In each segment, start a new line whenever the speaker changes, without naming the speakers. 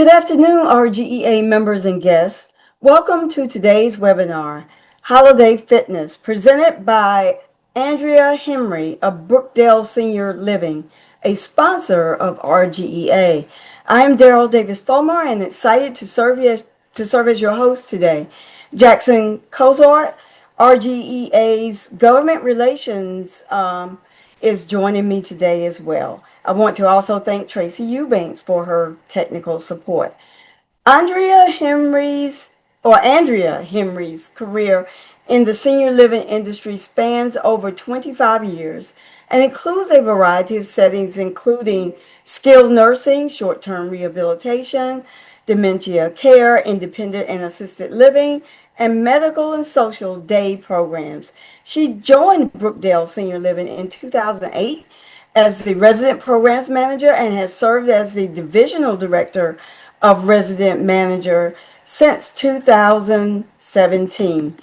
Good afternoon, RGEA members and guests. Welcome to today's webinar, Holiday Fitness, presented by Andrea Henry of Brookdale Senior Living, a sponsor of RGEA. I am Daryl Davis Fulmer and excited to serve as your host today. Jackson Cozart, RGEA's Government Relations is joining me today as well. I want to also thank Tracy Eubanks for her technical support. Andrea Henry's career in the senior living industry spans over 25 years and includes a variety of settings, including skilled nursing, short-term rehabilitation, dementia care, independent and assisted living, and medical and social day programs. She joined Brookdale Senior Living in 2008 as the resident programs manager and has served as the divisional director of resident manager since 2017.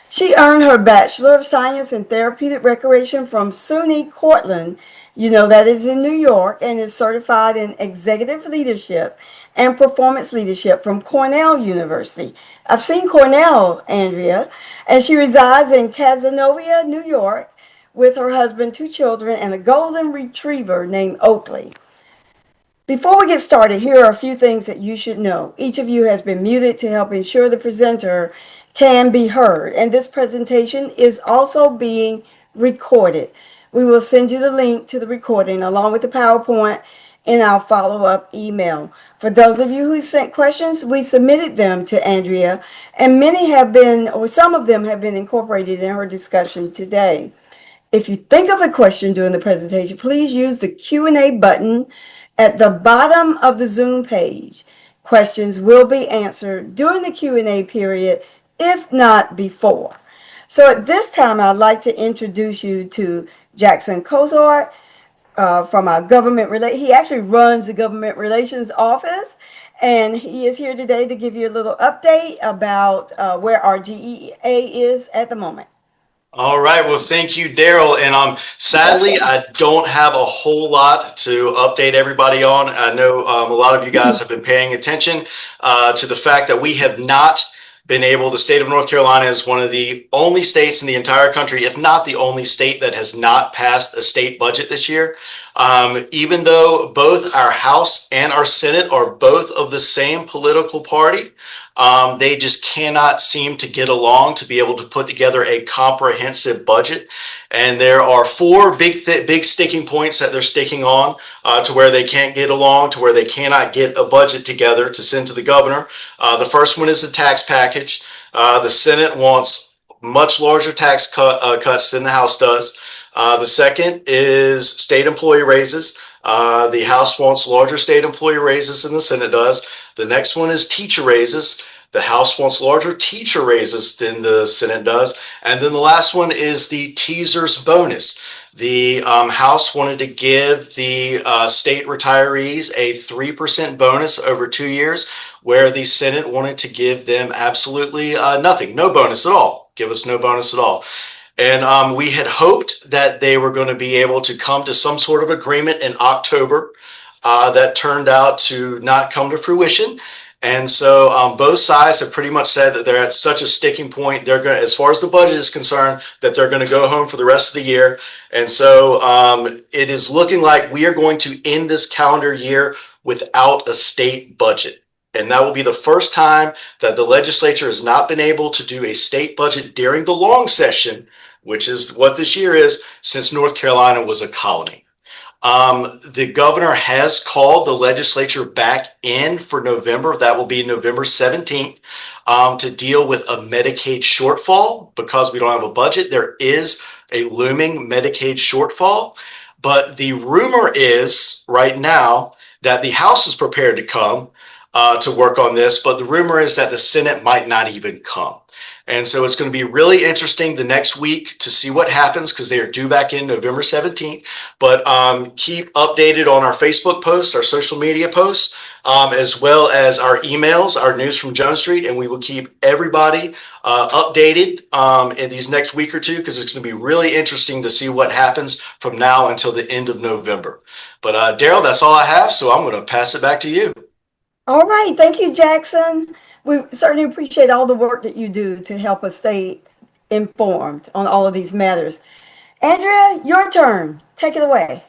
She earned her Bachelor of Science in Therapeutic Recreation from SUNY Cortland, that is in New York, and is certified in Executive Leadership and Performance Leadership from Cornell University. I've seen Cornell, Andrea, and she resides in Cazenovia, New York, with her husband, two children, and a golden retriever named Oakley. Before we get started, here are a few things that you should know. Each of you has been muted to help ensure the presenter can be heard, and this presentation is also being recorded. We will send you the link to the recording along with the PowerPoint in our follow-up email. For those of you who sent questions, we submitted them to Andrea, and some of them have been incorporated in her discussion today. If you think of a question during the presentation, please use the Q&A button at the bottom of the Zoom page. Questions will be answered during the Q&A period, if not before. So at this time, I'd like to introduce you to Jackson Cozart from our he actually runs the government relations office, and he is here today to give you a little update about where our GEA is at the moment.
All right. Well, thank you, Daryl. And sadly, I don't have a whole lot to update everybody on. I know a lot of you guys have been paying attention to the fact that we have not been able, the state of North Carolina is one of the only states in the entire country, if not the only state, that has not passed a state budget this year. Even though both our House and our Senate are both of the same political party, they just cannot seem to get along to be able to put together a comprehensive budget. And there are four big sticking points that they're sticking on to where they can't get along, to where they cannot get a budget together to send to the governor. The first one is the tax package. The Senate wants much larger tax cuts than the House does. The second is state employee raises. The House wants larger state employee raises than the Senate does. The next one is teacher raises. The House wants larger teacher raises than the Senate does. And then the last one is the teasers bonus. The House wanted to give the state retirees a 3% bonus over 2 years, where the Senate wanted to give them absolutely nothing, no bonus at all. Give us no bonus at all. And we had hoped that they were going to be able to come to some sort of agreement in October. That turned out to not come to fruition. And so both sides have pretty much said that they're at such a sticking point. They're going to, as far as the budget is concerned, that they're going to go home for the rest of the year. And so it is looking like we are going to end this calendar year without a state budget. And that will be the first time that the legislature has not been able to do a state budget during the long session, which is what this year is, since North Carolina was a colony. The governor has called the legislature back in for November. That will be November 17th to deal with a Medicaid shortfall. Because we don't have a budget, there is a looming Medicaid shortfall. But the rumor is right now that the House is prepared to come to work on this, but the rumor is that the Senate might not even come. And so it's going to be really interesting the next week to see what happens, because they are due back in November 17th. But keep updated on our Facebook posts, our social media posts, as well as our emails, our news from Jones Street, and we will keep everybody updated in these next week or two, because it's going to be really interesting to see what happens from now until the end of November. But Daryl, that's all I have, so I'm going to pass it back to you.
All right. Thank you, Jackson. We certainly appreciate all the work that you do to help us stay informed on all of these matters. Andrea, your turn. Take it away.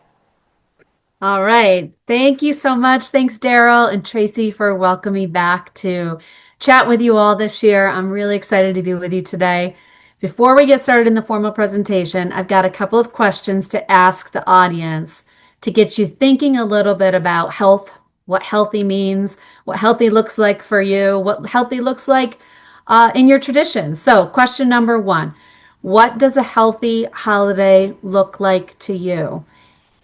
All right. Thank you so much. Thanks, Daryl and Tracy, for welcoming me back to chat with you all this year. I'm really excited to be with you today. Before we get started in the formal presentation, I've got a couple of questions to ask the audience to get you thinking a little bit about health, what healthy means, what healthy looks like for you, what healthy looks like in your traditions. So, question number one, what does a healthy holiday look like to you?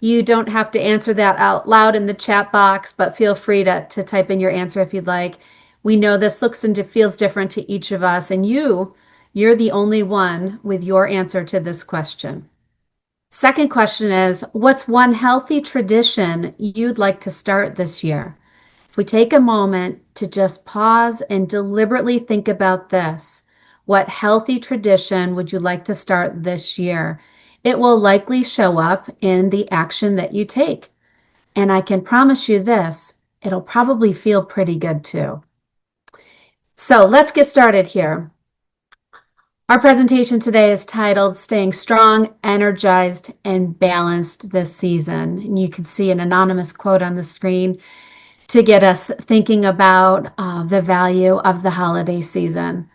You don't have to answer that out loud in the chat box, but feel free to type in your answer if you'd like. We know this looks and feels different to each of us, and you're the only one with your answer to this question. Second question is, what's one healthy tradition you'd like to start this year? If we take a moment to just pause and deliberately think about this, what healthy tradition would you like to start this year? It will likely show up in the action that you take. And I can promise you this, it'll probably feel pretty good too. So let's get started here. Our presentation today is titled Staying Strong, Energized, and Balanced This Season. And you can see an anonymous quote on the screen to get us thinking about the value of the holiday season.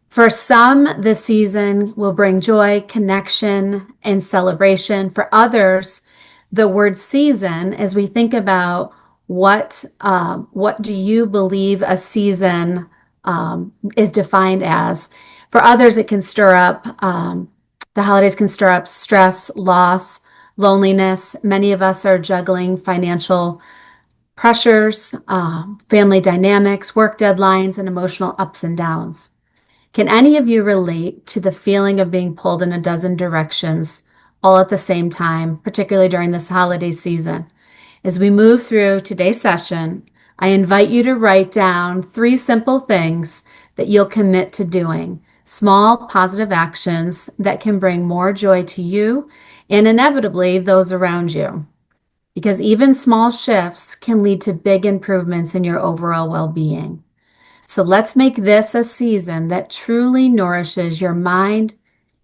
For some, this season will bring joy, connection, and celebration. For others, the word season, as we think about what do you believe a season is defined as? For others, it can stir up, the holidays can stir up stress, loss, loneliness. Many of us are juggling financial pressures, family dynamics, work deadlines, and emotional ups and downs. Can any of you relate to the feeling of being pulled in a dozen directions all at the same time, particularly during this holiday season? As we move through today's session, I invite you to write down 3 simple things that you'll commit to doing, small positive actions that can bring more joy to you and inevitably those around you. Because even small shifts can lead to big improvements in your overall well-being. So let's make this a season that truly nourishes your mind,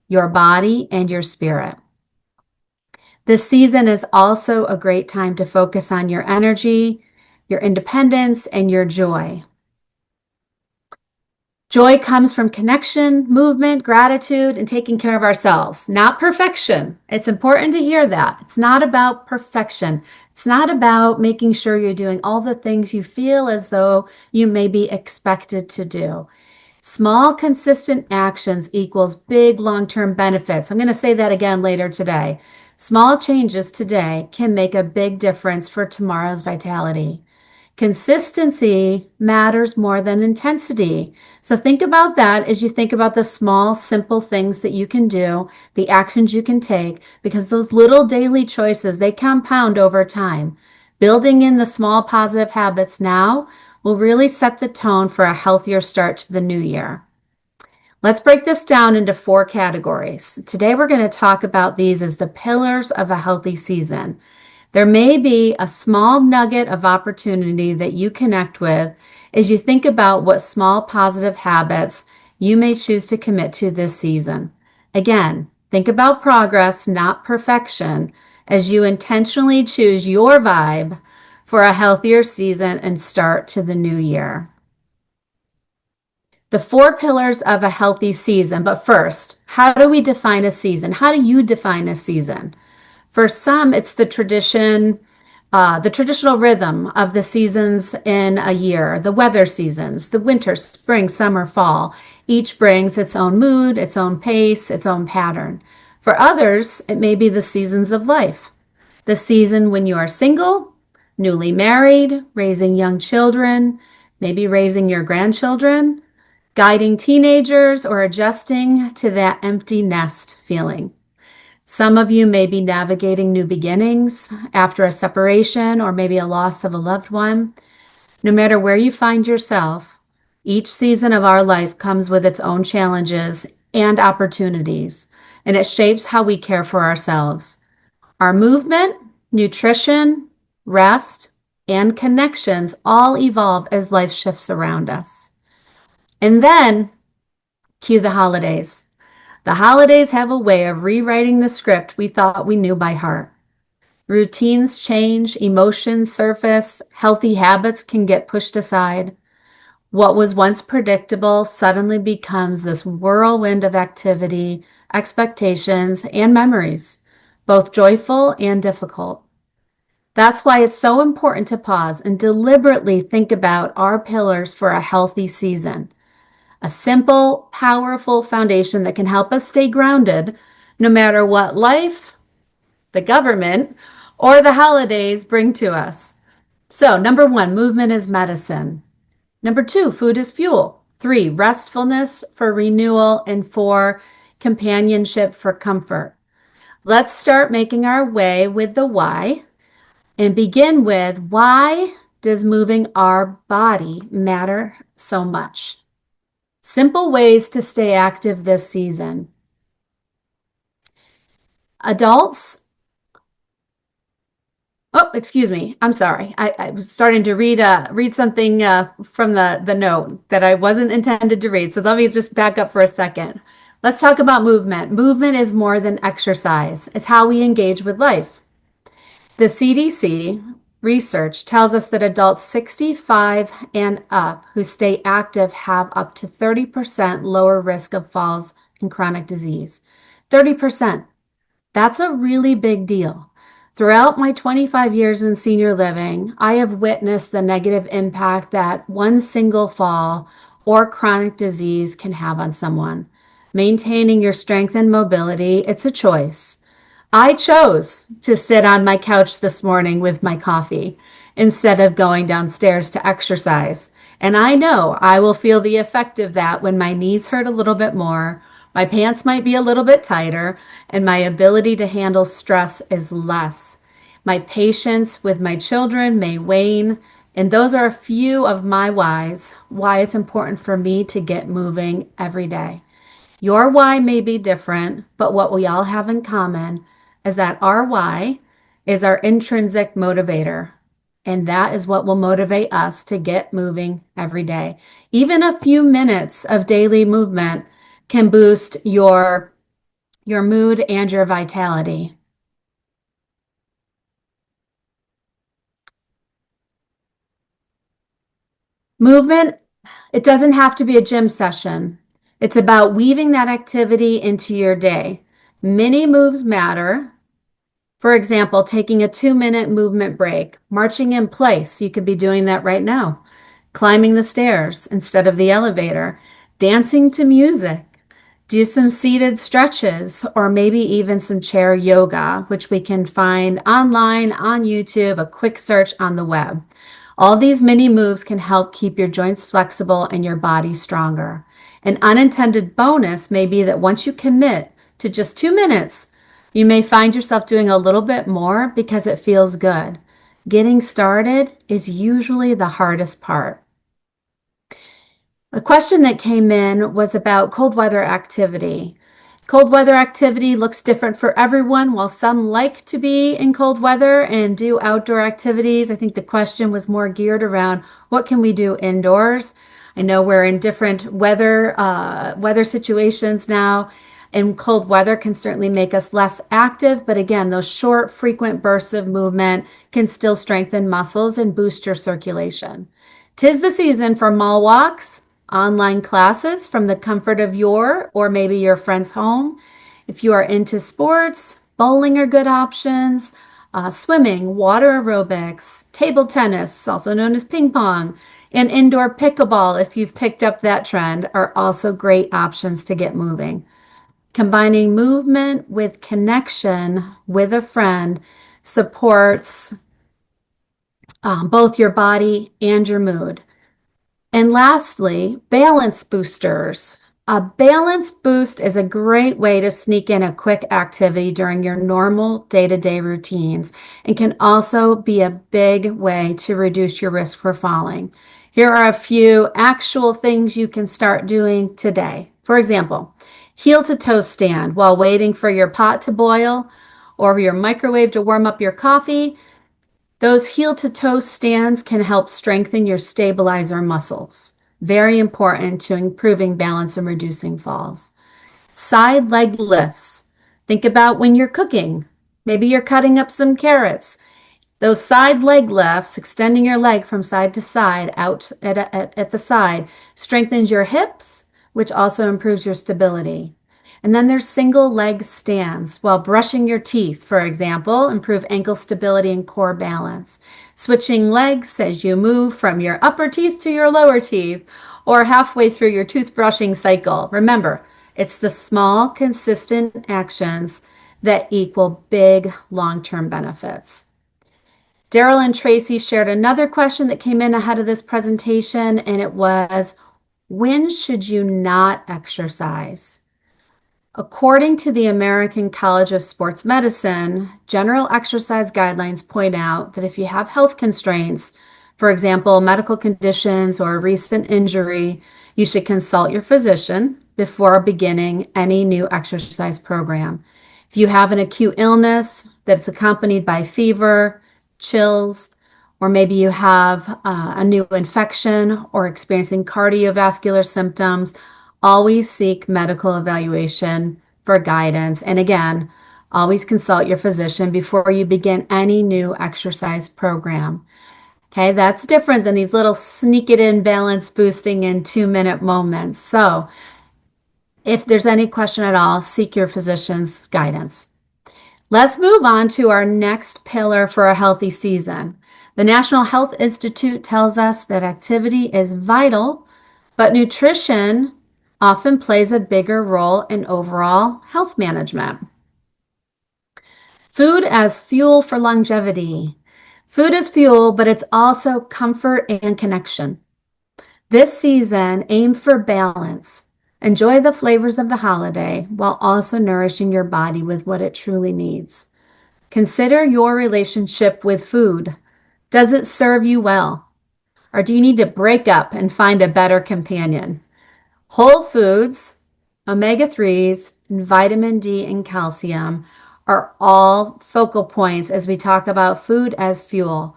your body, and your spirit. This season is also a great time to focus on your energy, your independence, and your joy. Joy comes from connection, movement, gratitude, and taking care of ourselves, not perfection. It's important to hear that. It's not about perfection. It's not about making sure you're doing all the things you feel as though you may be expected to do. Small, consistent actions equals big long-term benefits. I'm going to say that again later today. Small changes today can make a big difference for tomorrow's vitality. Consistency matters more than intensity. So think about that as you think about the small, simple things that you can do, the actions you can take, because those little daily choices, they compound over time. Building in the small positive habits now will really set the tone for a healthier start to the new year. Let's break this down into 4 categories. Today we're going to talk about these as the pillars of a healthy season. There may be a small nugget of opportunity that you connect with as you think about what small positive habits you may choose to commit to this season. Again, think about progress, not perfection, as you intentionally choose your vibe for a healthier season and start to the new year. The 4 pillars of a healthy season. But first, how do we define a season? How do you define a season? For some, it's the traditional rhythm of the seasons in a year, the weather seasons, the winter, spring, summer, fall. Each brings its own mood, its own pace, its own pattern. For others, it may be the seasons of life. The season when you are single, newly married, raising young children, maybe raising your grandchildren, guiding teenagers, or adjusting to that empty nest feeling. Some of you may be navigating new beginnings after a separation or maybe a loss of a loved one. No matter where you find yourself, each season of our life comes with its own challenges and opportunities, and it shapes how we care for ourselves. Our movement, nutrition, rest, and connections all evolve as life shifts around us. And then cue the holidays. The holidays have a way of rewriting the script we thought we knew by heart. Routines change, emotions surface, healthy habits can get pushed aside. What was once predictable suddenly becomes this whirlwind of activity, expectations, and memories, both joyful and difficult. That's why it's so important to pause and deliberately think about our pillars for a healthy season. A simple, powerful foundation that can help us stay grounded no matter what life, the government, or the holidays bring to us. So, number one, movement is medicine. Number two, food is fuel. Three, restfulness for renewal. And four, companionship for comfort. Let's start making our way with the why and begin with why does moving our body matter so much? Simple ways to stay active this season. Adults, oh, excuse me. I'm sorry. I was starting to read something from the note that I wasn't intended to read. So let me just back up for a second. Let's talk about movement. Movement is more than exercise. It's how we engage with life. The CDC research tells us that adults 65 and up who stay active have up to 30% lower risk of falls and chronic disease. 30%. That's a really big deal. Throughout my 25 years in senior living, I have witnessed the negative impact that one single fall or chronic disease can have on someone. Maintaining your strength and mobility, it's a choice. I chose to sit on my couch this morning with my coffee instead of going downstairs to exercise. And I know I will feel the effect of that when my knees hurt a little bit more, my pants might be a little bit tighter, and my ability to handle stress is less. My patience with my children may wane, and those are a few of my whys, why it's important for me to get moving every day. Your why may be different, but what we all have in common is that our why is our intrinsic motivator. And that is what will motivate us to get moving every day. Even a few minutes of daily movement can boost your mood and your vitality. Movement, it doesn't have to be a gym session. It's about weaving that activity into your day. Many moves matter. For example, taking a 2-minute movement break, marching in place. You could be doing that right now. Climbing the stairs instead of the elevator, dancing to music. Do some seated stretches or maybe even some chair yoga, which we can find online on YouTube, a quick search on the web. All these mini moves can help keep your joints flexible and your body stronger. An unintended bonus may be that once you commit to just 2 minutes, you may find yourself doing a little bit more because it feels good. Getting started is usually the hardest part. A question that came in was about cold weather activity. Cold weather activity looks different for everyone. While some like to be in cold weather and do outdoor activities, I think the question was more geared around what can we do indoors. I know we're in different weather situations now, and cold weather can certainly make us less active. But again, those short, frequent bursts of movement can still strengthen muscles and boost your circulation. 'Tis the season for mall walks, online classes from the comfort of your or maybe your friend's home. If you are into sports, bowling are good options, swimming, water aerobics, table tennis, also known as ping pong, and indoor pickleball, if you've picked up that trend, are also great options to get moving. Combining movement with connection with a friend supports both your body and your mood. And lastly, balance boosters. A balance boost is a great way to sneak in a quick activity during your normal day-to-day routines and can also be a big way to reduce your risk for falling. Here are a few actual things you can start doing today. For example, heel to toe stand while waiting for your pot to boil or your microwave to warm up your coffee. Those heel to toe stands can help strengthen your stabilizer muscles. Very important to improving balance and reducing falls. Side leg lifts. Think about when you're cooking. Maybe you're cutting up some carrots. Those side leg lifts, extending your leg from side to side out at the side, strengthens your hips, which also improves your stability. And then there's single leg stands while brushing your teeth, for example, improve ankle stability and core balance. Switching legs as you move from your upper teeth to your lower teeth or halfway through your toothbrushing cycle. Remember, it's the small, consistent actions that equal big long-term benefits. Daryl and Tracy shared another question that came in ahead of this presentation, and it was, when should you not exercise? According to the American College of Sports Medicine, general exercise guidelines point out that if you have health constraints, for example, medical conditions or a recent injury, you should consult your physician before beginning any new exercise program. If you have an acute illness that's accompanied by fever, chills, or maybe you have a new infection or experiencing cardiovascular symptoms, always seek medical evaluation for guidance. And again, always consult your physician before you begin any new exercise program. Okay, that's different than these little sneak it in balance boosting in 2-minute moments. So, if there's any question at all, seek your physician's guidance. Let's move on to our next pillar for a healthy season. The National Health Institute tells us that activity is vital, but nutrition often plays a bigger role in overall health management. Food as fuel for longevity. Food is fuel, but it's also comfort and connection. This season, aim for balance. Enjoy the flavors of the holiday while also nourishing your body with what it truly needs. Consider your relationship with food. Does it serve you well? Or do you need to break up and find a better companion? Whole foods, omega-3s, and vitamin D and calcium are all focal points as we talk about food as fuel.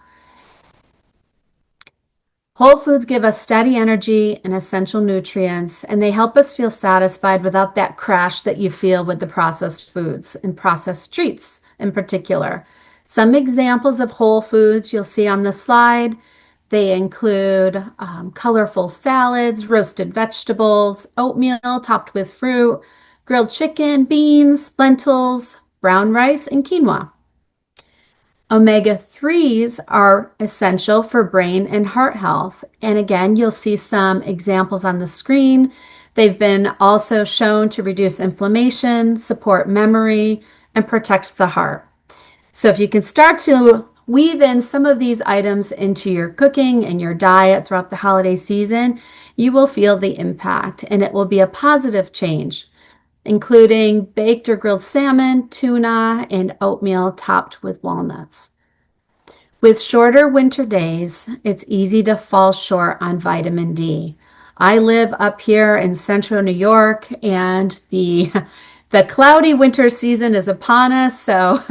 Whole foods give us steady energy and essential nutrients, and they help us feel satisfied without that crash that you feel with the processed foods and processed treats in particular. Some examples of whole foods you'll see on the slide. They include colorful salads, roasted vegetables, oatmeal topped with fruit, grilled chicken, beans, lentils, brown rice, and quinoa. Omega-3s are essential for brain and heart health. And again, you'll see some examples on the screen. They've been also shown to reduce inflammation, support memory, and protect the heart. So if you can start to weave in some of these items into your cooking and your diet throughout the holiday season, you will feel the impact, and it will be a positive change, including baked or grilled salmon, tuna, and oatmeal topped with walnuts. With shorter winter days, it's easy to fall short on vitamin D. I live up here in central New York, and the cloudy winter season is upon us, so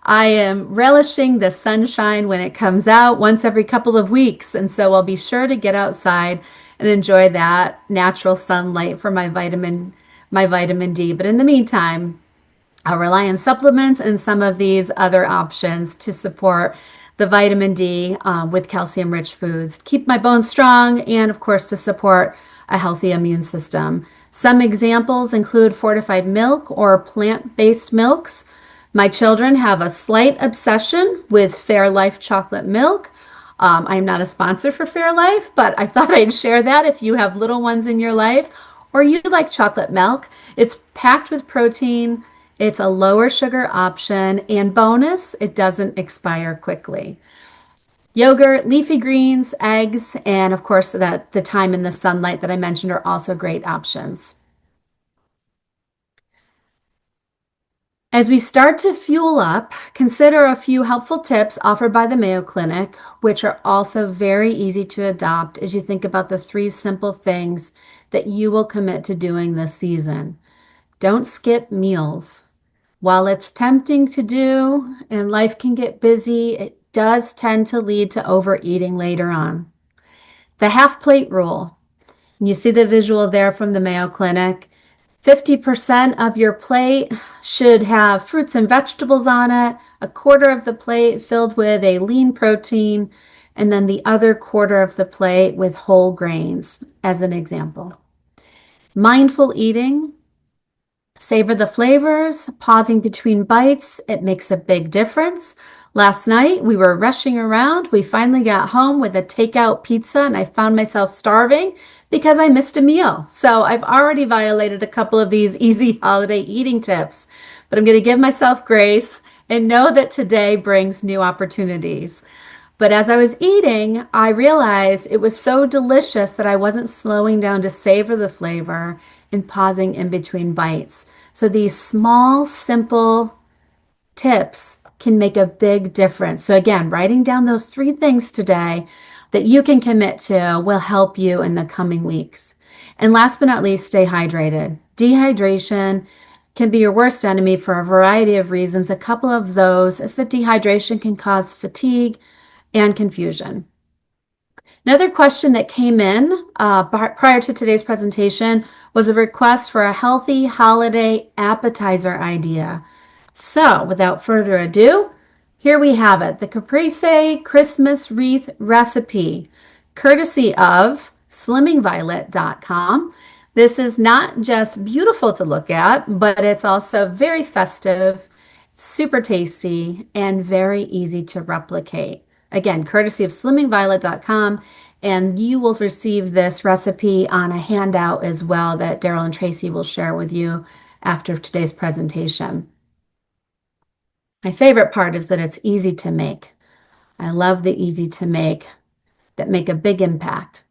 I am relishing the sunshine when it comes out once every couple of weeks, and so I'll be sure to get outside and enjoy that natural sunlight for my vitamin D. But in the meantime, I'll rely on supplements and some of these other options to support the vitamin D with calcium-rich foods, keep my bones strong, and of course to support a healthy immune system. Some examples include fortified milk or plant-based milks. My children have a slight obsession with Fairlife chocolate milk. I'm not a sponsor for Fairlife, but I thought I'd share that if you have little ones in your life or you like chocolate milk. It's packed with protein. It's a lower sugar option, and bonus, it doesn't expire quickly. Yogurt, leafy greens, eggs, and of course the time in the sunlight that I mentioned are also great options. As we start to fuel up, consider a few helpful tips offered by the Mayo Clinic, which are also very easy to adopt as you think about the 3 simple things that you will commit to doing this season. Don't skip meals. While it's tempting to do and life can get busy, does tend to lead to overeating later on. The half plate rule. You see the visual there from the Mayo Clinic. 50% of your plate should have fruits and vegetables on it, a quarter of the plate filled with a lean protein, and then the other quarter of the plate with whole grains, as an example. Mindful eating, savor the flavors, pausing between bites, it makes a big difference. Last night we were rushing around. We finally got home with a takeout pizza and I found myself starving because I missed a meal. So I've already violated a couple of these easy holiday eating tips, but I'm going to give myself grace and know that today brings new opportunities. But as I was eating, I realized it was so delicious that I wasn't slowing down to savor the flavor and pausing in between bites. So these small, simple tips can make a big difference. So again, writing down those 3 things today that you can commit to will help you in the coming weeks. And last but not least, stay hydrated. Dehydration can be your worst enemy for a variety of reasons. A couple of those is that dehydration can cause fatigue and confusion. Another question that came in prior to today's presentation was a request for a healthy holiday appetizer idea. So without further ado, here we have it, the Caprese Christmas Wreath Recipe, courtesy of slimmingviolet.com. This is not just beautiful to look at, but it's also very festive, super tasty, and very easy to replicate. Again, courtesy of slimmingviolet.com, and you will receive this recipe on a handout as well that Daryl and Tracy will share with you after today's presentation. My favorite part is that it's easy to make. I love the easy to make that make a big impact.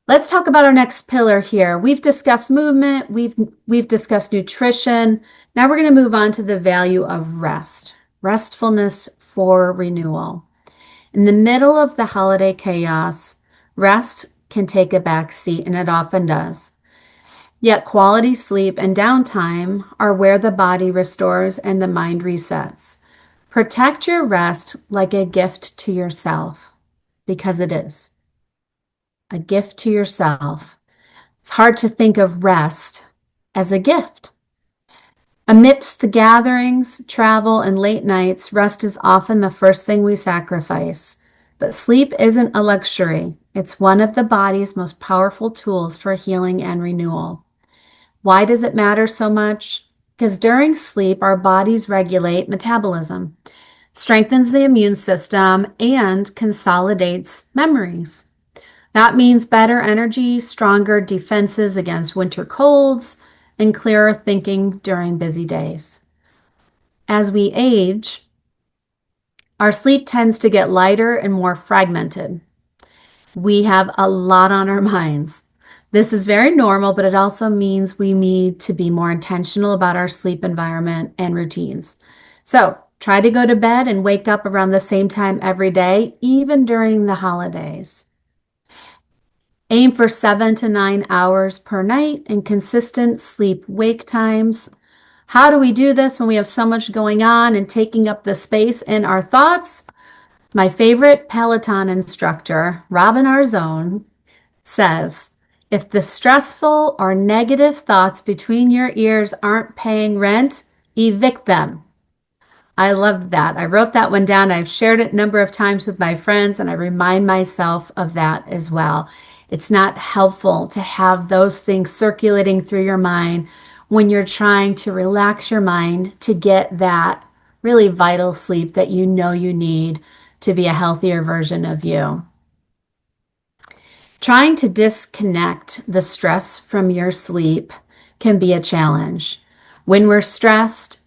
Let's talk about our next pillar here. We've discussed movement, we've discussed nutrition. Now we're going to move on to the value of rest, restfulness for renewal. In the middle of the holiday chaos, rest can take a back seat, and it often does. Yet quality sleep and downtime are where the body restores and the mind resets. Protect your rest like a gift to yourself, because it is a gift to yourself. It's hard to think of rest as a gift. Amidst the gatherings, travel, and late nights, rest is often the first thing we sacrifice. But sleep isn't a luxury. It's one of the body's most powerful tools for healing and renewal. Why does it matter so much? Because during sleep, our bodies regulate metabolism, strengthens the immune system, and consolidates memories. That means better energy, stronger defenses against winter colds, and clearer thinking during busy days. As we age, our sleep tends to get lighter and more fragmented. We have a lot on our minds. This is very normal, but it also means we need to be more intentional about our sleep environment and routines. So try to go to bed and wake up around the same time every day, even during the holidays. Aim for 7 to 9 hours per night and consistent sleep-wake times. How do we do this when we have so much going on and taking up the space in our thoughts? My favorite Peloton instructor, Robin Arzone, says, if the stressful or negative thoughts between your ears aren't paying rent, evict them. I love that. I wrote that one down. I've shared it a number of times with my friends, and I remind myself of that as well. It's not helpful to have those things circulating through your mind when you're trying to relax your mind to get that really vital sleep that you know you need to be a healthier version of you. Trying to disconnect the stress from your sleep can be a challenge. When we're stressed,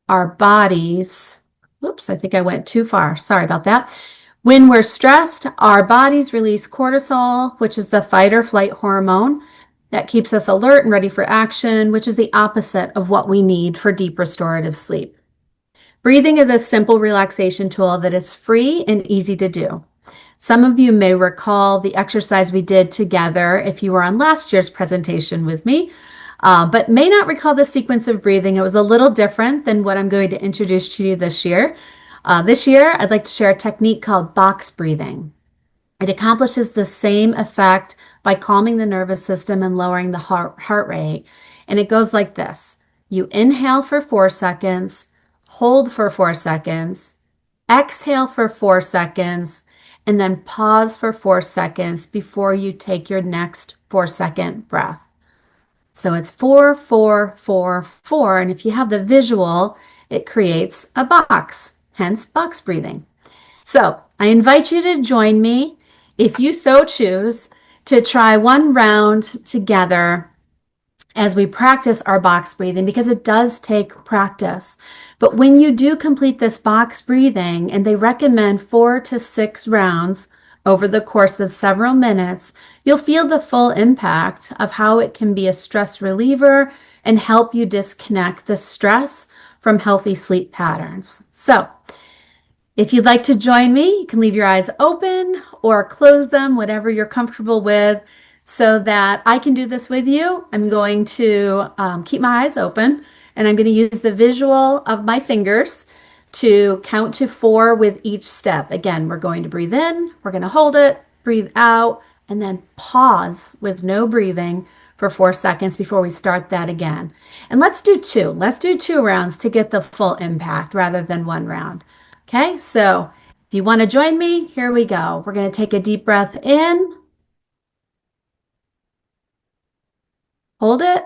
our bodies, oops, I think I went too far. Sorry about that. When we're stressed, our bodies release cortisol, which is the fight or flight hormone that keeps us alert and ready for action, which is the opposite of what we need for deep restorative sleep. Breathing is a simple relaxation tool that is free and easy to do. Some of you may recall the exercise we did together if you were on last year's presentation with me. but may not recall the sequence of breathing. It was a little different than what I'm going to introduce to you this year. This year, I'd like to share a technique called box breathing. It accomplishes the same effect by calming the nervous system and lowering the heart rate. And it goes like this. You inhale for 4 seconds, hold for 4 seconds, exhale for 4 seconds, and then pause for 4 seconds before you take your next 4 second breath. So it's 4, 4, 4, 4. And if you have the visual, it creates a box, hence box breathing. So I invite you to join me, if you so choose, to try one round together as we practice our box breathing, because it does take practice. But when you do complete this box breathing, and they recommend 4 to 6 rounds over the course of several minutes, you'll feel the full impact of how it can be a stress reliever and help you disconnect the stress from healthy sleep patterns. So if you'd like to join me, you can leave your eyes open or close them, whatever you're comfortable with, so that I can do this with you. I'm going to keep my eyes open, and I'm going to use the visual of my fingers to count to 4 with each step. Again, we're going to breathe in, we're going to hold it, breathe out, and then pause with no breathing for 4 seconds before we start that again. And let's do 2. Let's do 2 rounds to get the full impact rather than 1 round. Okay, so if you want to join me, here we go. We're going to take a deep breath in, hold it,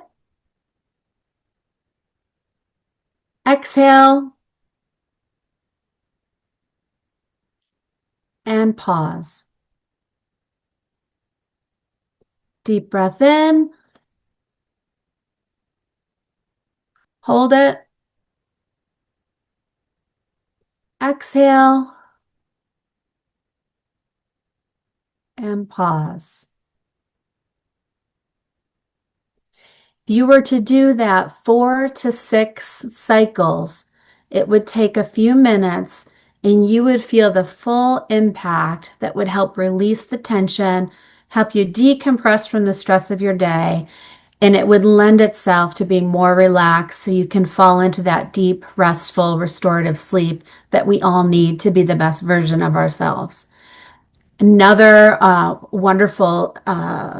exhale, and pause. Deep breath in, hold it, exhale, and pause. If you were to do that 4 to 6 cycles, it would take a few minutes, and you would feel the full impact that would help release the tension, help you decompress from the stress of your day, and it would lend itself to being more relaxed so you can fall into that deep, restful, restorative sleep that we all need to be the best version of ourselves. Another wonderful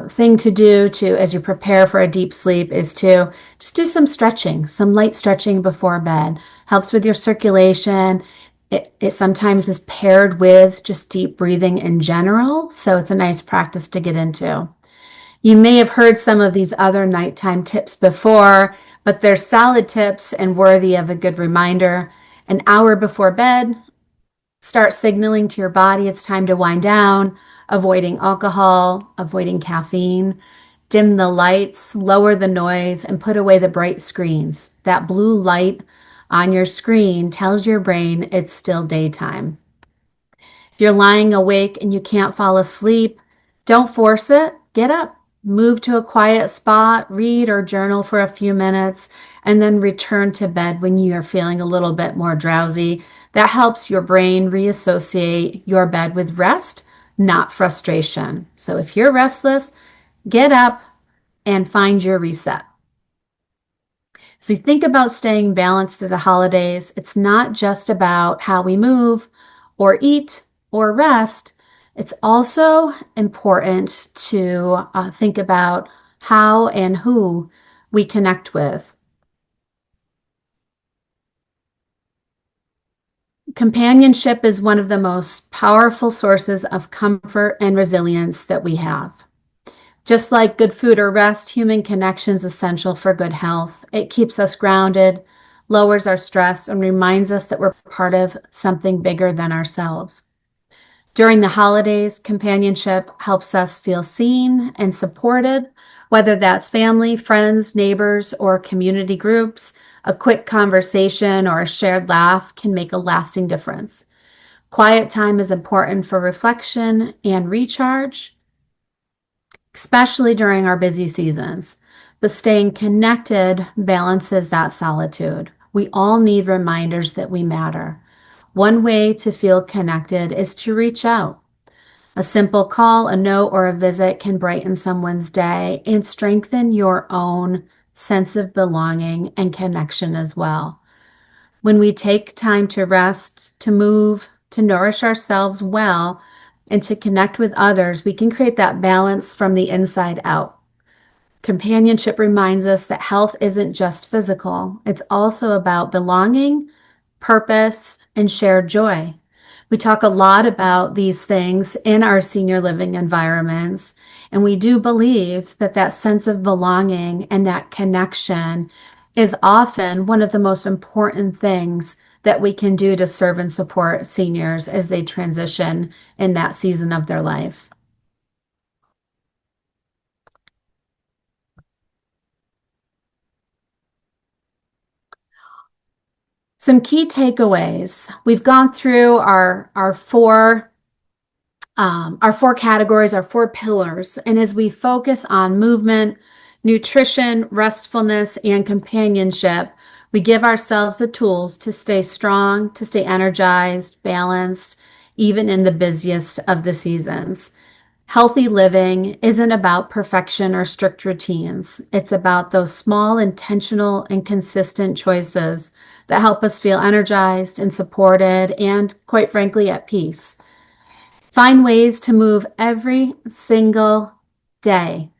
thing to do as you prepare for a deep sleep is to just do some stretching, some light stretching before bed. Helps with your circulation. It sometimes is paired with just deep breathing in general, so it's a nice practice to get into. You may have heard some of these other nighttime tips before, but they're solid tips and worthy of a good reminder. An hour before bed, start signaling to your body it's time to wind down, avoiding alcohol, avoiding caffeine. Dim the lights, lower the noise, and put away the bright screens. That blue light on your screen tells your brain it's still daytime. If you're lying awake and you can't fall asleep, don't force it. Get up, move to a quiet spot, read or journal for a few minutes, and then return to bed when you are feeling a little bit more drowsy. That helps your brain reassociate your bed with rest, not frustration. So if you're restless, get up and find your reset. So you think about staying balanced through the holidays. It's not just about how we move or eat or rest. It's also important to think about how and who we connect with. Companionship is one of the most powerful sources of comfort and resilience that we have. Just like good food or rest, human connection is essential for good health. It keeps us grounded, lowers our stress, and reminds us that we're part of something bigger than ourselves. During the holidays, companionship helps us feel seen and supported, whether that's family, friends, neighbors, or community groups. A quick conversation or a shared laugh can make a lasting difference. Quiet time is important for reflection and recharge, especially during our busy seasons. But staying connected balances that solitude. We all need reminders that we matter. One way to feel connected is to reach out. A simple call, a note, or a visit can brighten someone's day and strengthen your own sense of belonging and connection as well. When we take time to rest, to move, to nourish ourselves well, and to connect with others, we can create that balance from the inside out. Companionship reminds us that health isn't just physical, it's also about belonging, purpose, and shared joy. We talk a lot about these things in our senior living environments, and we do believe that that sense of belonging and that connection is often one of the most important things that we can do to serve and support seniors as they transition in that season of their life. Some key takeaways. We've gone through our four categories, our four pillars, and as we focus on movement, nutrition, restfulness, and companionship, we give ourselves the tools to stay strong, to stay energized, balanced, even in the busiest of the seasons. Healthy living isn't about perfection or strict routines. It's about those small, intentional, and consistent choices that help us feel energized and supported and, quite frankly, at peace. Find ways to move every single day.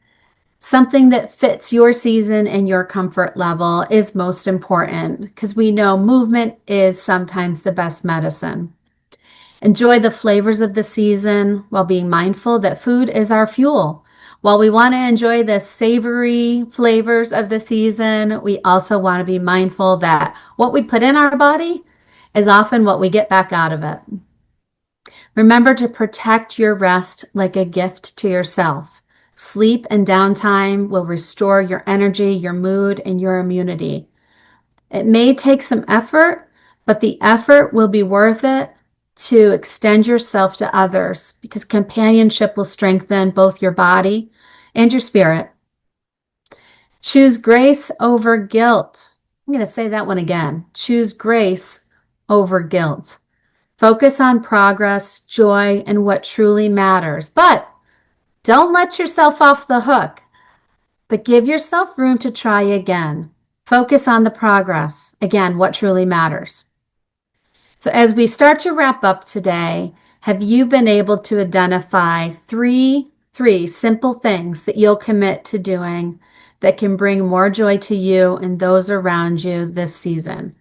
Something that fits your season and your comfort level is most important because we know movement is sometimes the best medicine. Enjoy the flavors of the season while being mindful that food is our fuel. While we want to enjoy the savory flavors of the season, we also want to be mindful that what we put in our body is often what we get back out of it. Remember to protect your rest like a gift to yourself. Sleep and downtime will restore your energy, your mood, and your immunity. It may take some effort, but the effort will be worth it to extend yourself to others because companionship will strengthen both your body and your spirit. Choose grace over guilt. I'm going to say that one again. Choose grace over guilt. Focus on progress, joy, and what truly matters. But don't let yourself off the hook, but give yourself room to try again. Focus on the progress. Again, what truly matters. So as we start to wrap up today, have you been able to identify three simple things that you'll commit to doing that can bring more joy to you and those around you this season?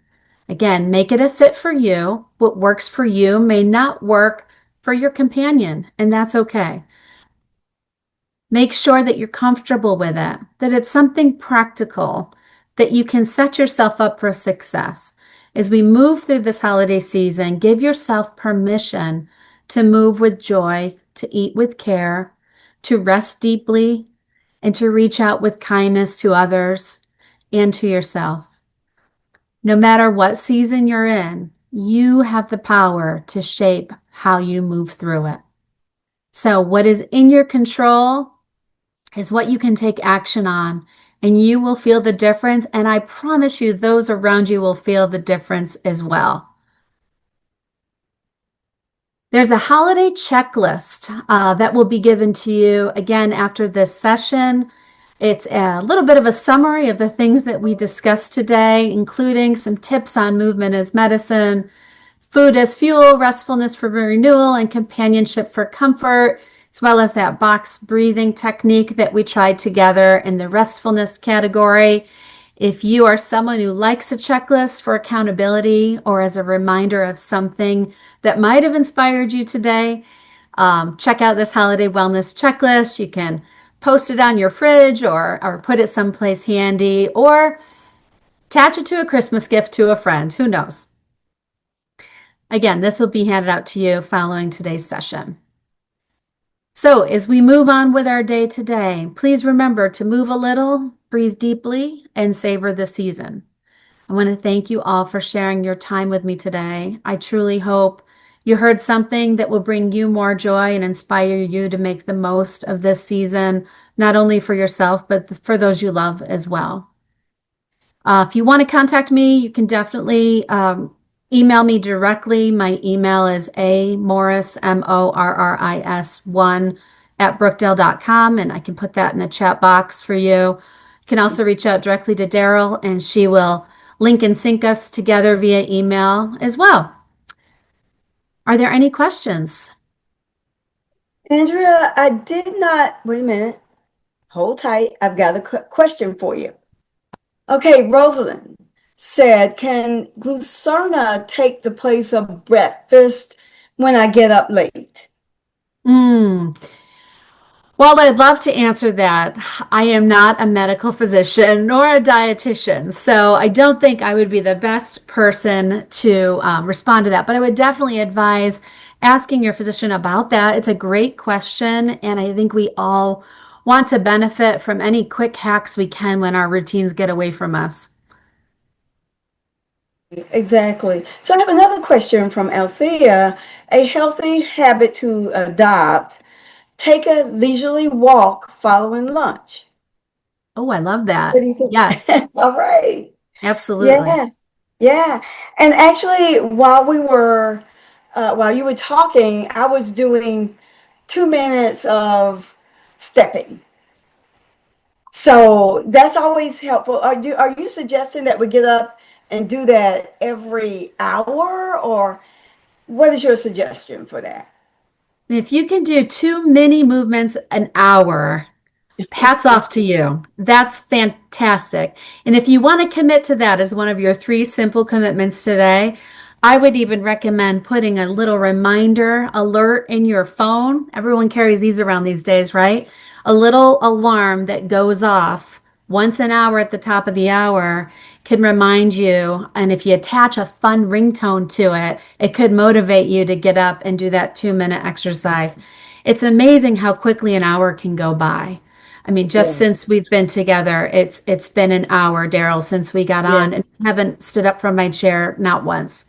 Again, make it a fit for you. What works for you may not work for your companion, and that's okay. Make sure that you're comfortable with it, that it's something practical, that you can set yourself up for success. As we move through this holiday season, give yourself permission to move with joy, to eat with care, to rest deeply, and to reach out with kindness to others and to yourself. No matter what season you're in, you have the power to shape how you move through it. So what is in your control is what you can take action on, and you will feel the difference. And I promise you, those around you will feel the difference as well. There's a holiday checklist that will be given to you again after this session. It's a little bit of a summary of the things that we discussed today, including some tips on movement as medicine, food as fuel, restfulness for renewal, and companionship for comfort, as well as that box breathing technique that we tried together in the restfulness category. If you are someone who likes a checklist for accountability or as a reminder of something that might have inspired you today, check out this holiday wellness checklist. You can post it on your fridge or put it someplace handy or attach it to a Christmas gift to a friend. Who knows? Again, this will be handed out to you following today's session. So as we move on with our day today, please remember to move a little, breathe deeply, and savor the season. I want to thank you all for sharing your time with me today. I truly hope you heard something that will bring you more joy and inspire you to make the most of this season, not only for yourself, but for those you love as well. If you want to contact me, you can definitely email me directly. My email is amorris, MORRIS 1 @brookdale.com, and I can put that in the chat box for you. You can also reach out directly to Daryl, and she will link and sync us together via email as well. Are there any questions?
Andrea, I did not, wait a minute, hold tight. I've got a question for you. Okay, Rosalind said, can Glucerna take the place of breakfast when I get up late?
Hmm. Well, I'd love to answer that. I am not a medical physician nor a dietitian, so I don't think I would be the best person to respond to that. But I would definitely advise asking your physician about that. It's a great question, and I think we all want to benefit from any quick hacks we can when our routines get away from us.
Exactly. So I have another question from Althea. A healthy habit to adopt, take a leisurely walk following lunch.
Oh, I love
What
that.
do you
Yeah,
think? All right.
absolutely.
Yeah. Yeah. And actually, while you were talking, I was doing 2 minutes of stepping. So that's always helpful. Are you suggesting that we get up and do that every hour, or what is your suggestion for that?
If you can do two mini movements an hour, hats off to you. That's fantastic. And if you want to commit to that as one of your three simple commitments today, I would even recommend putting a little reminder alert in your phone. Everyone carries these around these days, right? A little alarm that goes off once an hour at the top of the hour can remind you. And if you attach a fun ringtone to it, it could motivate you to get up and do that 2 minute exercise. It's amazing how quickly an hour can go by. I mean, just since
Yes.
we've been together, it's been an hour, Daryl, since we got on, and
Yes.
I haven't stood up from my chair not once.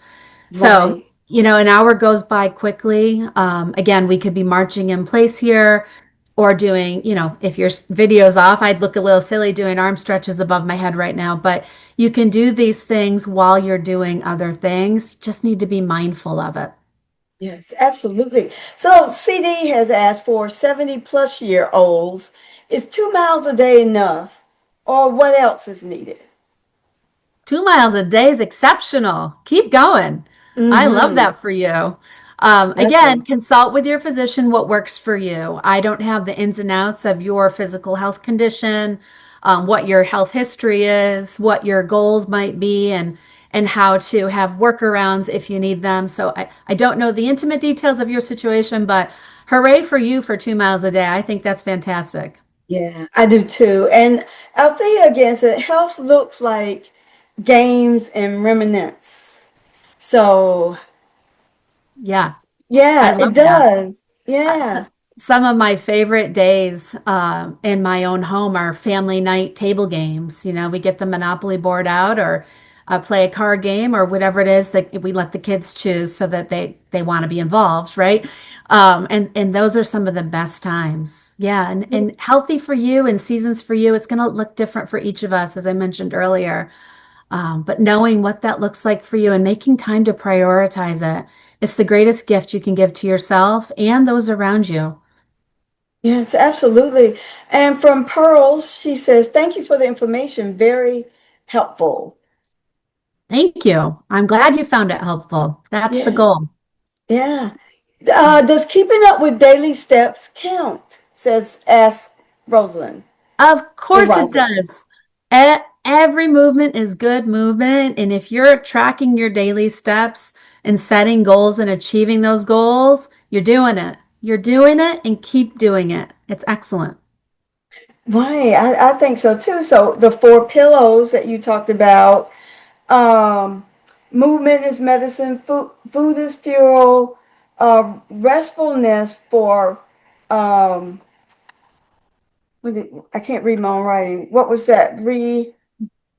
So,
Right.
an hour goes by quickly. Again, we could be marching in place here or doing, if your video's off, I'd look a little silly doing arm stretches above my head right now, but you can do these things while you're doing other things. You just need to be mindful of it.
Yes, absolutely. So CD has asked for 70 plus year olds. Is 2 miles a day enough? Or what else is needed?
2 miles a day is exceptional. Keep going. I love
Mm-hmm.
that for you.
That's
Again,
right.
consult with your physician what works for you. I don't have the ins and outs of your physical health condition, what your health history is, what your goals might be, and how to have workarounds if you need them. So I don't know the intimate details of your situation, but hooray for you for 2 miles a day. I think that's fantastic.
Yeah, I do too. And Althea again said health looks like games and reminiscence. So
Yeah, I
yeah, it
love that.
does.
So,
Yeah.
some of my favorite days in my own home are family night table games. We get the Monopoly board out or play a card game or whatever it is that we let the kids choose so that they want to be involved, right? And those are some of the best times. Yeah, and healthy for you and seasons for you. It's going to look different for each of us, as I mentioned earlier. But knowing what that looks like for you and making time to prioritize it, it's the greatest gift you can give to yourself and those around you.
Yes, absolutely. And from Pearls, she says, thank you for the information. Very helpful.
Thank you. I'm glad you found it helpful. That's the
Yeah.
goal.
Yeah. Does keeping up with daily steps count? Ask Rosalind
Of
or
course it
Rosalind.
does. Every movement is good movement. And if you're tracking your daily steps and setting goals and achieving those goals, you're doing it. You're doing it and keep doing it. It's excellent.
Right, I think so too. So the four pillows that you talked about, um, movement is medicine, food is fuel, restfulness for, um, I can't read my own writing. What was that?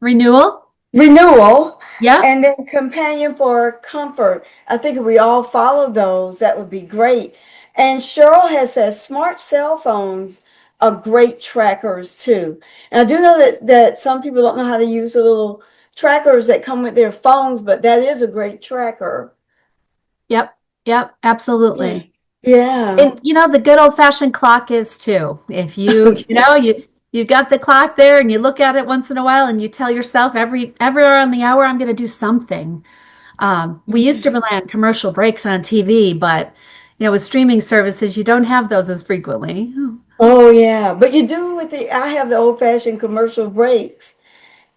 Renewal?
Renewal,
Yep.
and then companion for comfort. I think if we all follow those, that would be great. And Cheryl has said smart cell phones are great trackers too. And I do know that some people don't know how to use the little trackers that come with their phones, but that is a great tracker.
Yep. Yep.
Yeah.
Absolutely.
Yeah.
And the good old fashioned clock is too. If
Oh,
you,
yeah.
You got the clock there and you look at it once in a while and you tell yourself every hour on the hour, I'm going to do something. We used to rely on commercial breaks on TV, but with streaming services, you don't have those as frequently.
Oh yeah, but you do with the. I have the old-fashioned commercial breaks,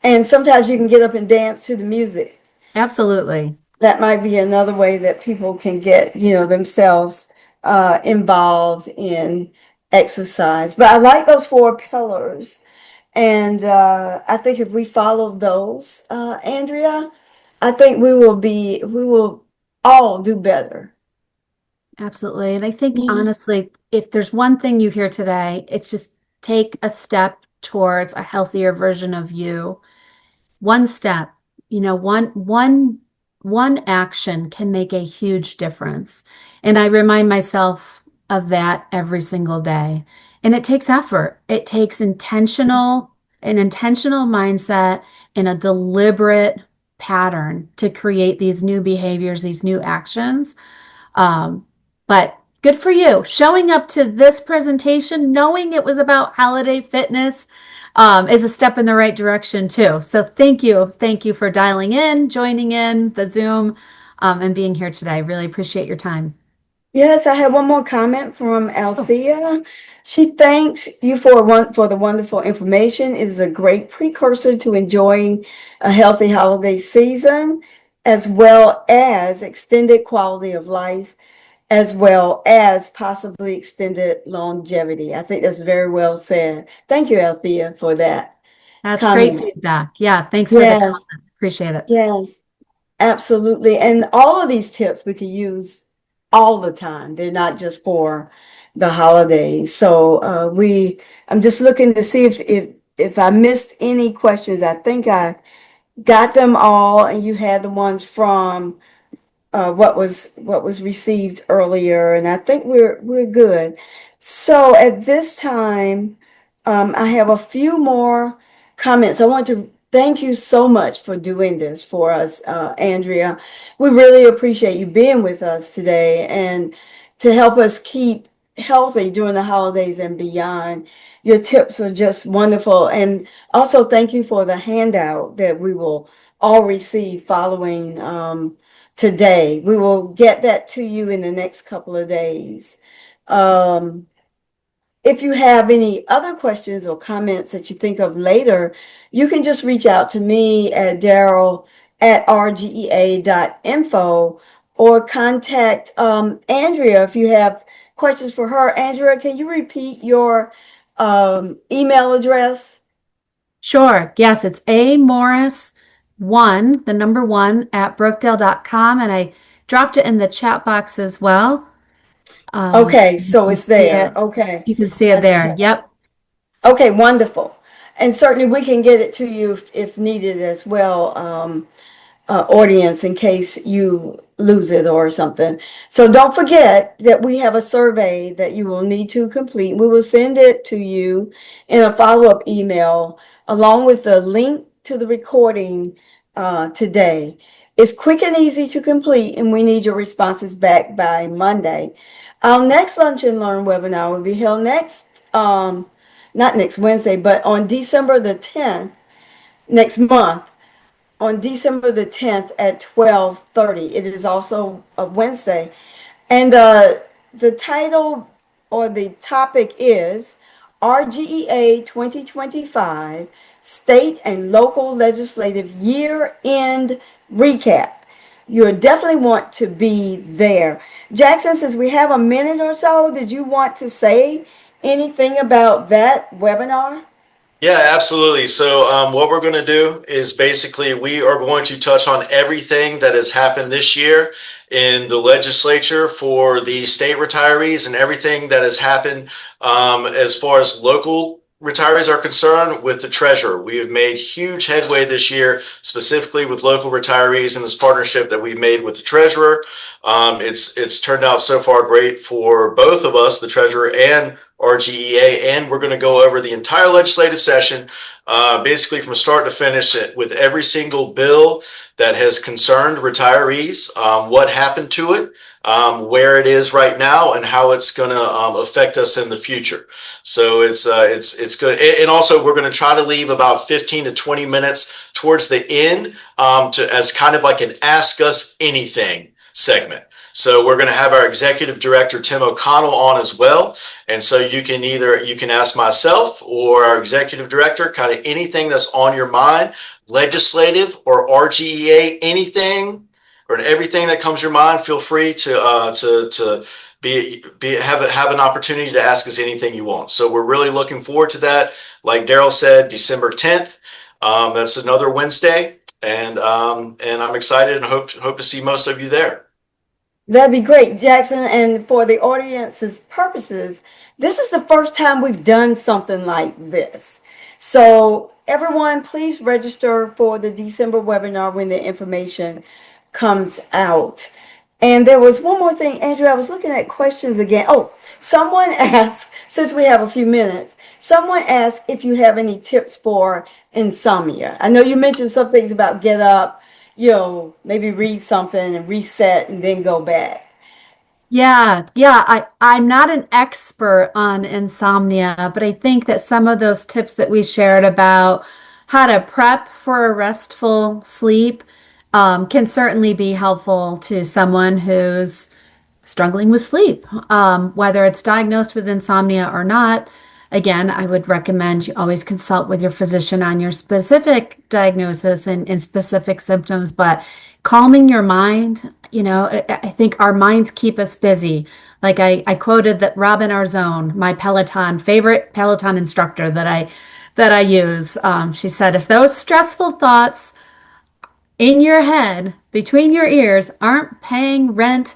and sometimes you can get up and dance to the music.
Absolutely.
That might be another way that people can get, themselves involved in exercise. But I like those four pillars, and I think if we follow those, Andrea, I think we will all do better.
Absolutely. And I think
Mhm.
honestly, if there's one thing you hear today, it's just take a step towards a healthier version of you. One step, one action can make a huge difference. And I remind myself of that every single day. And it takes effort. It takes an intentional mindset and a deliberate pattern to create these new behaviors, these new actions. But good for you. Showing up to this presentation, knowing it was about holiday fitness, is a step in the right direction too. So thank you. Thank you for dialing in, joining in the Zoom, and being here today. Really appreciate your time.
Yes, I have one more comment from
Oh,
Althea. She thanks you for the wonderful information. It is a great precursor to enjoying a healthy holiday season, as well as extended quality of life, as well as possibly extended longevity. I think that's very well said. Thank you, Althea, for that
that's great
comment.
feedback. Yeah, thanks for the
Yes,
comment. Appreciate it.
yes. Absolutely. And all of these tips we can use all the time. They're not just for the holidays. So I'm just looking to see if I missed any questions. I think I got them all, and you had the ones from what was received earlier, and I think we're good. So at this time, I have a few more comments. I want to thank you so much for doing this for us, Andrea. We really appreciate you being with us today and to help us keep healthy during the holidays and beyond. Your tips are just wonderful, and also thank you for the handout that we will all receive following. Today. We will get that to you in the next couple of days. Um, if you have any other questions or comments that you think of later, you can just reach out to me at Daryl at rgea.info or contact Andrea if you have questions for her. Andrea, can you repeat your email address?
Sure. Yes, it's A Morris one, the number one at Brookdale.com. And I dropped it in the chat box as well. So
Okay, so it's there. Okay.
you can see it
I just
there. Yep.
Okay, wonderful. And certainly we can get it to you if needed as well, audience, in case you lose it or something. So don't forget that we have a survey that you will need to complete. We will send it to you in a follow-up email along with the link to the recording today. It's quick and easy to complete, and we need your responses back by Monday. Our next Lunch and Learn webinar will be held not next Wednesday, but on December the 10th, next month, on December the 10th at 12:30. It is also a Wednesday. And the title or the topic is RGEA 2025 State and Local Legislative Year End Recap. You definitely want to be there. Jackson, since we have a minute or so, did you want to say anything about that webinar?
Yeah, absolutely. So, what we're going to do is basically we are going to touch on everything that has happened this year in the legislature for the state retirees and everything that has happened as far as local retirees are concerned with the treasurer. We have made huge headway this year, specifically with local retirees and this partnership that we've made with the treasurer. It's turned out so far great for both of us, the treasurer and RGEA, and we're going to go over the entire legislative session, basically from start to finish, with every single bill that has concerned retirees, what happened to it, where it is right now, and how it's going to affect us in the future. So it's good, and also we're going to try to leave about 15 to 20 minutes towards the end as kind of like an Ask Us Anything segment. So we're going to have our executive director, Tim O'Connell, on as well. And so you can ask myself or our executive director kind of anything that's on your mind, legislative or RGEA, anything or everything that comes to your mind. Feel free to have an opportunity to ask us anything you want. So we're really looking forward to that. Like Daryl said, December 10th. That's another Wednesday, and I'm excited and hope to see most of you there.
That'd be great, Jackson. And for the audience's purposes, this is the first time we've done something like this. So everyone, please register for the December webinar when the information comes out. And there was one more thing, Andrew, I was looking at questions again. Oh, someone asked, since we have a few minutes, someone asked if you have any tips for insomnia. I know you mentioned some things about get up, maybe read something and reset and then go back.
Yeah, I'm not an expert on insomnia, but I think that some of those tips that we shared about how to prep for a restful sleep can certainly be helpful to someone who's struggling with sleep, whether it's diagnosed with insomnia or not. Again, I would recommend you always consult with your physician on your specific diagnosis and specific symptoms, but calming your mind, I think our minds keep us busy. Like I quoted that Robin Arzón, my favorite Peloton instructor that I use. She said, if those stressful thoughts in your head, between your ears, aren't paying rent,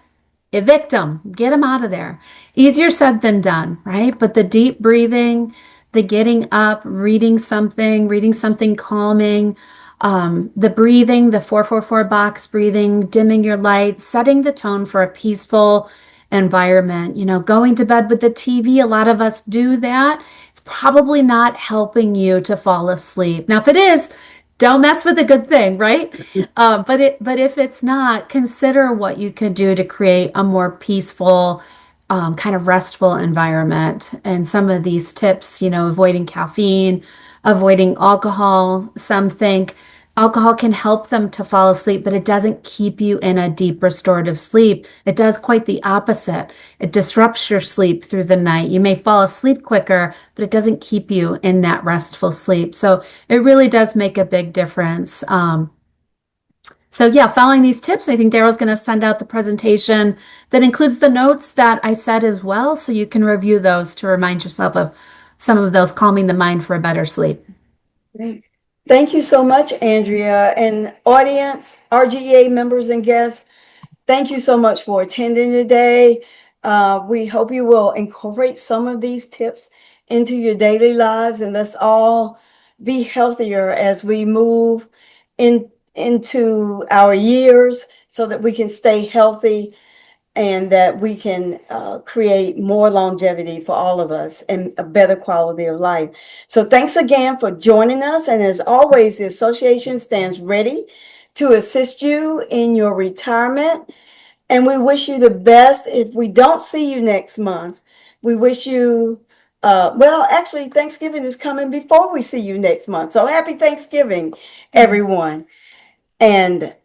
evict them, get them out of there. Easier said than done, right? But the deep breathing, the getting up, reading something calming, the breathing, the 444 box breathing, dimming your lights, setting the tone for a peaceful environment, going to bed with the TV. A lot of us do that. It's probably not helping you to fall asleep. Now, if it is, don't mess with a good thing, right? But if it's not, consider what you could do to create a more peaceful, kind of restful environment. And some of these tips, avoiding caffeine, avoiding alcohol. Some think alcohol can help them to fall asleep, but it doesn't keep you in a deep restorative sleep. It does quite the opposite. It disrupts your sleep through the night. You may fall asleep quicker, but it doesn't keep you in that restful sleep. So it really does make a big difference. So yeah, following these tips, I think Daryl's going to send out the presentation that includes the notes that I said as well, so you can review those to remind yourself of some of those calming the mind for a better sleep.
Great. Thank you so much, Andrea. And audience, RGEA members and guests, thank you so much for attending today. We hope you will incorporate some of these tips into your daily lives, and let's all be healthier as we move into our years so that we can stay healthy and that we can create more longevity for all of us and a better quality of life. So thanks again for joining us. And as always, the association stands ready to assist you in your retirement. And we wish you the best. If we don't see you next month, we wish you, actually, Thanksgiving is coming before we see you next month. So happy Thanksgiving, everyone. And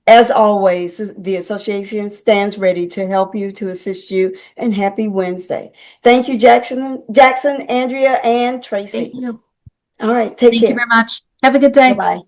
as always, the association stands ready to help you, to assist you, and happy Wednesday. Thank you, Jackson, Andrea, and Tracy.
Thank you.
All right, take care.
Thank you very much. Have a good day.
Bye-bye.